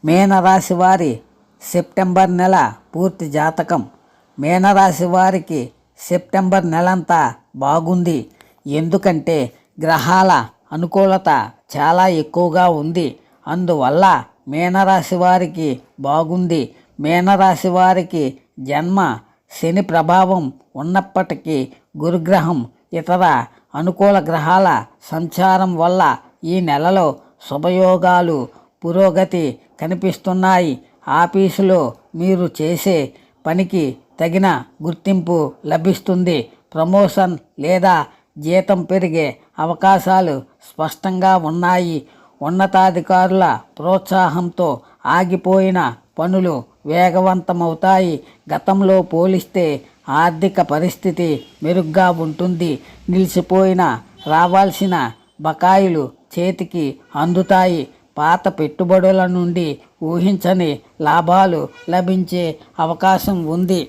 మీనరాశి వారి సెప్టెంబర్ నెల పూర్తి జాతకం. మీనరాశి వారికి సెప్టెంబర్ నెలంతా బాగుంది. ఎందుకంటే గ్రహాల అనుకూలత చాలా ఎక్కువగా ఉంది. అందువల్ల మీనరాశి వారికి బాగుంది. మీనరాశి వారికి జన్మ శని ప్రభావం ఉన్నప్పటికీ గురుగ్రహం ఇతర అనుకూల గ్రహాల సంచారం వల్ల ఈ నెలలో శుభయోగాలు పురోగతి కనిపిస్తున్నాయి. ఆఫీసులో మీరు చేసే పనికి తగిన గుర్తింపు లభిస్తుంది. ప్రమోషన్ లేదా జీతం పెరిగే అవకాశాలు స్పష్టంగా ఉన్నాయి. ఉన్నతాధికారుల ప్రోత్సాహంతో ఆగిపోయిన పనులు వేగవంతమవుతాయి. గతంలో పోలిస్తే ఆర్థిక పరిస్థితి మెరుగ్గా ఉంటుంది. నిలిచిపోయిన రావాల్సిన బకాయిలు చేతికి అందుతాయి. పాత పెట్టుబడుల నుండి ఊహించని లాభాలు లభించే అవకాశం ఉంది.